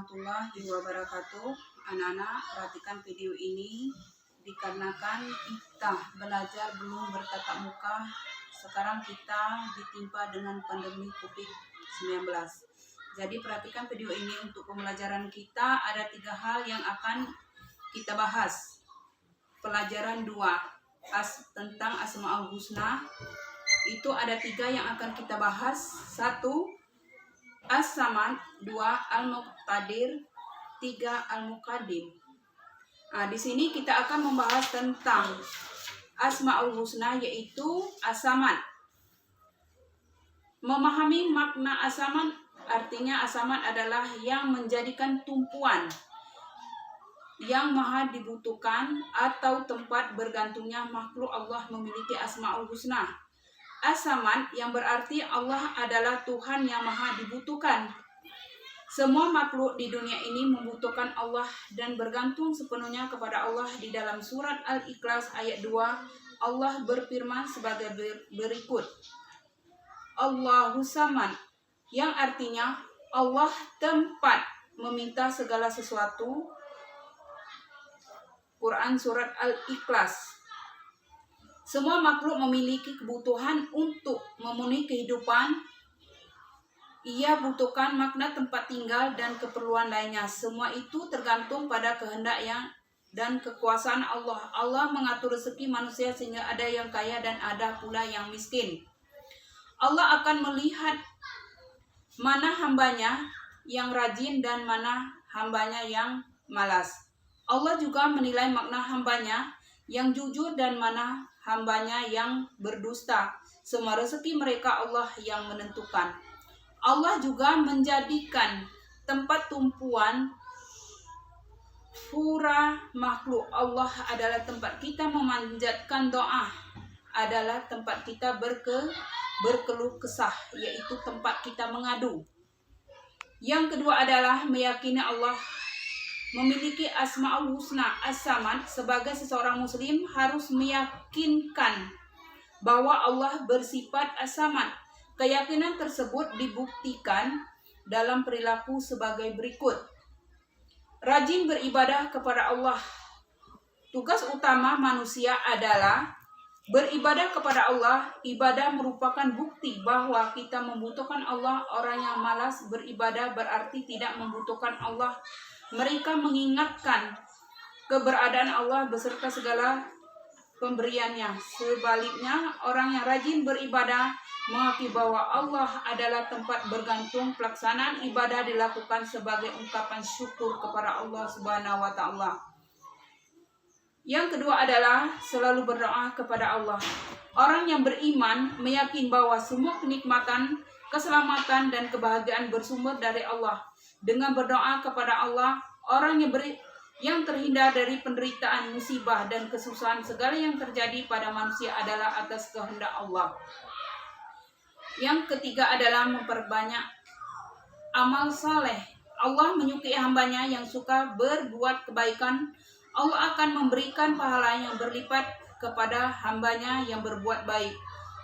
warahmatullahi wabarakatuh. Anak-anak, perhatikan video ini dikarenakan kita belajar belum bertatap muka. Sekarang kita ditimpa dengan pandemi COVID-19. Jadi perhatikan video ini untuk pembelajaran kita. Ada 3 hal yang akan kita bahas. Pelajaran 2 tentang Asmaul Husna. Itu ada 3 yang akan kita bahas. 1. As-Samad, 2. Al-Muqtadir, 3. Al-Muqaddim. Nah, di sini kita akan membahas tentang Asmaul Husna, yaitu As-Samad. Memahami makna As-Samad, artinya As-Samad adalah yang menjadikan tumpuan, yang maha dibutuhkan atau tempat bergantungnya makhluk Allah memiliki Asmaul Husna. As-Samad yang berarti Allah adalah Tuhan yang maha dibutuhkan. Semua makhluk di dunia ini membutuhkan Allah dan bergantung sepenuhnya kepada Allah. Di dalam surat Al-Ikhlas ayat 2, Allah berfirman sebagai berikut. Allahu Samad, yang artinya Allah tempat meminta segala sesuatu. Quran surat Al-Ikhlas. Semua makhluk memiliki kebutuhan untuk memenuhi kehidupan. Ia butuhkan makna tempat tinggal dan keperluan lainnya. Semua itu tergantung pada kehendak dan kekuasaan Allah. Allah mengatur rezeki manusia sehingga ada yang kaya dan ada pula yang miskin. Allah akan melihat mana hambanya yang rajin dan mana hambanya yang malas. Allah juga menilai makna hambanya yang jujur dan mana hambanya yang berdusta. Semua rezeki mereka Allah yang menentukan. Allah juga menjadikan tempat tumpuan pura makhluk. Allah adalah tempat kita memanjatkan doa, adalah tempat kita berkeluh kesah, yaitu tempat kita mengadu. Yang kedua adalah meyakini Allah memiliki Asmaul Husna. As-Samad, sebagai seseorang muslim harus meyakinkan bahwa Allah bersifat As-Samad. Keyakinan tersebut dibuktikan dalam perilaku sebagai berikut. Rajin beribadah kepada Allah. Tugas utama manusia adalah beribadah kepada Allah. Ibadah merupakan bukti bahwa kita membutuhkan Allah. Orang yang malas beribadah berarti tidak membutuhkan Allah. Mereka mengingatkan keberadaan Allah beserta segala pemberiannya. Sebaliknya, orang yang rajin beribadah mengakui bahwa Allah adalah tempat bergantung. Pelaksanaan ibadah dilakukan sebagai ungkapan syukur kepada Allah Subhanahu wa Ta'ala. Yang kedua adalah selalu berdoa kepada Allah. Orang yang beriman meyakini bahwa semua kenikmatan, keselamatan, dan kebahagiaan bersumber dari Allah. Dengan berdoa kepada Allah, orang yang terhindar dari penderitaan, musibah, dan kesusahan. Segala yang terjadi pada manusia adalah atas kehendak Allah. Yang ketiga adalah memperbanyak amal saleh. Allah menyukai hambanya yang suka berbuat kebaikan. Allah akan memberikan pahala yang berlipat kepada hambanya yang berbuat baik.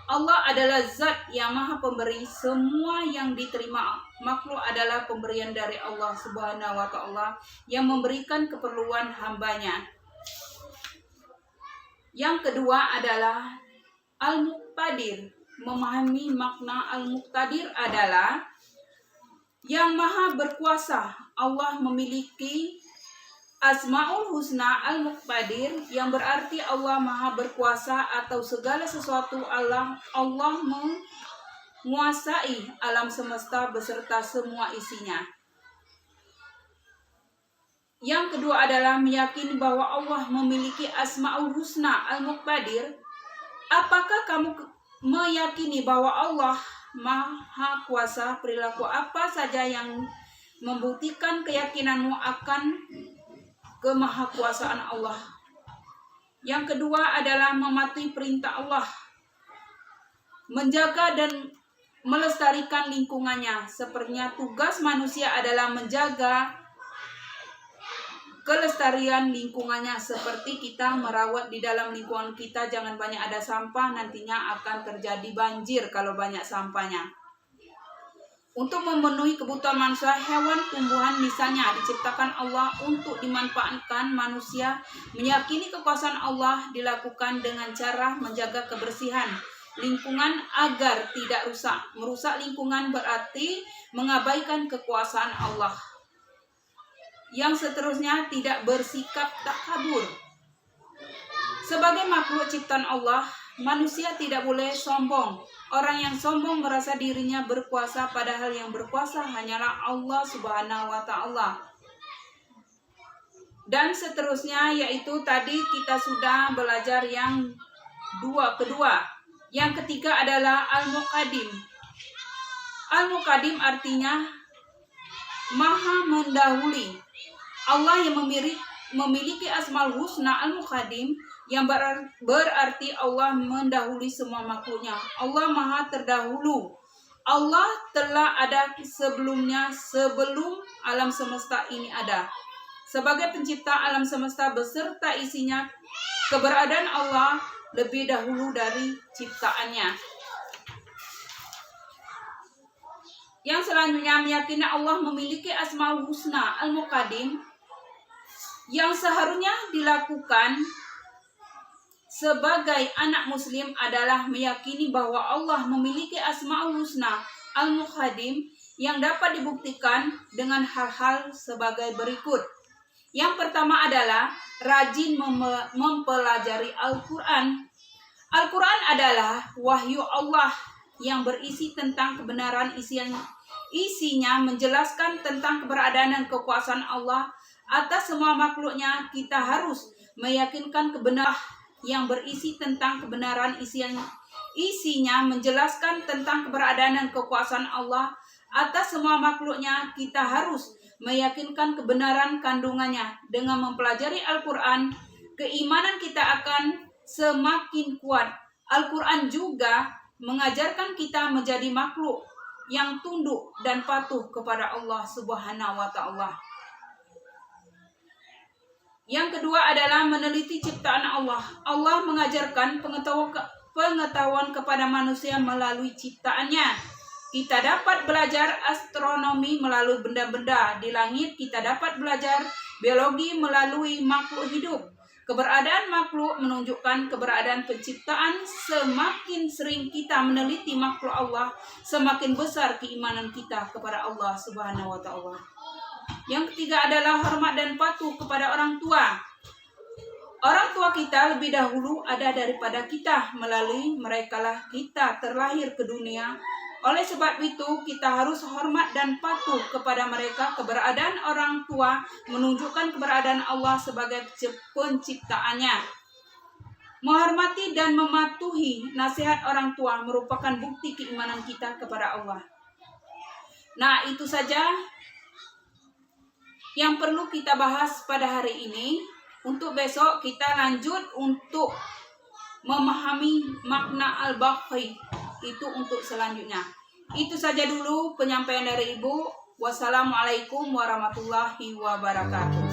Allah adalah zat yang maha pemberi. Semua yang diterima makhluk adalah pemberian dari Allah Subhanahu wa Ta'ala yang memberikan keperluan hambanya. Yang kedua adalah Al-Muqtadir. Memahami makna Al-Muqtadir adalah yang maha berkuasa. Allah memiliki Asmaul Husna Al-Muqtadir yang berarti Allah maha berkuasa atau segala sesuatu. Allah menguasai alam semesta beserta semua isinya. Yang kedua adalah meyakini bahwa Allah memiliki Asmaul Husna Al-Muqtadir. Apakah kamu meyakini bahwa Allah maha kuasa? Perilaku apa saja yang membuktikan keyakinanmu akan kemahakuasaan Allah? Yang kedua adalah mematuhi perintah Allah, menjaga dan melestarikan lingkungannya. Sepertinya tugas manusia adalah menjaga kelestarian lingkungannya, seperti kita merawat di dalam lingkungan kita. Jangan banyak ada sampah, nantinya akan terjadi banjir kalau banyak sampahnya. untuk memenuhi kebutuhan manusia. Hewan, tumbuhan misalnya diciptakan Allah untuk dimanfaatkan manusia. Meyakini kekuasaan Allah dilakukan dengan cara menjaga kebersihan lingkungan agar tidak rusak. Merusak lingkungan berarti mengabaikan kekuasaan Allah. Yang seterusnya, tidak bersikap takabur. Sebagai makhluk ciptaan Allah, manusia tidak boleh sombong. Orang yang sombong merasa dirinya berkuasa, padahal yang berkuasa hanyalah Allah Subhanahu wa Ta'ala. Dan seterusnya, yaitu tadi kita sudah belajar yang kedua. Yang ketiga adalah Al-Muqaddim. Al-Muqaddim artinya Maha mendahului. Allah yang memiliki Asmaul Husna Al-Muqaddim, yang berarti Allah mendahului semua makhluknya. Allah Maha terdahulu. Allah telah ada sebelumnya, sebelum alam semesta ini ada. Sebagai pencipta alam semesta beserta isinya, keberadaan Allah lebih dahulu dari ciptaannya. Yang selanjutnya, meyakini Allah memiliki Asmaul Husna Al-Muqaddim. Yang seharusnya dilakukan sebagai anak muslim adalah meyakini bahwa Allah memiliki Asmaul Husna Al-Muqaddim yang dapat dibuktikan dengan hal-hal sebagai berikut. Yang pertama adalah rajin mempelajari Al-Quran. Al-Quran adalah wahyu Allah yang berisi tentang kebenaran isinya menjelaskan tentang keberadaan dan kekuasaan Allah atas semua makhluknya. Kita harus meyakinkan kebenaran yang berisi tentang kebenaran isinya menjelaskan tentang keberadaan dan kekuasaan Allah atas semua makhluknya. Kita harus meyakinkan kebenaran kandungannya. Dengan mempelajari Al-Quran, keimanan kita akan semakin kuat. Al-Quran juga mengajarkan kita menjadi makhluk yang tunduk dan patuh kepada Allah Subhanahu wa Ta'ala. Yang kedua adalah meneliti ciptaan Allah. Allah mengajarkan pengetahuan kepada manusia melalui ciptaannya. Kita dapat belajar astronomi melalui benda-benda di langit. Kita dapat belajar biologi melalui makhluk hidup. Keberadaan makhluk menunjukkan keberadaan penciptaan. Semakin sering kita meneliti makhluk Allah, semakin besar keimanan kita kepada Allah Subhanahu wa Ta'ala. Yang ketiga adalah hormat dan patuh kepada orang tua. Orang tua kita lebih dahulu ada daripada kita. Melalui merekalah kita terlahir ke dunia. Oleh sebab itu, kita harus hormat dan patuh kepada mereka. Keberadaan orang tua menunjukkan keberadaan Allah sebagai penciptaannya. Menghormati dan mematuhi nasihat orang tua merupakan bukti keimanan kita kepada Allah. Nah, itu saja yang perlu kita bahas pada hari ini. Untuk besok kita lanjut untuk memahami makna al-baqi. Itu untuk selanjutnya. Itu saja dulu penyampaian dari Ibu. Wassalamualaikum warahmatullahi wabarakatuh.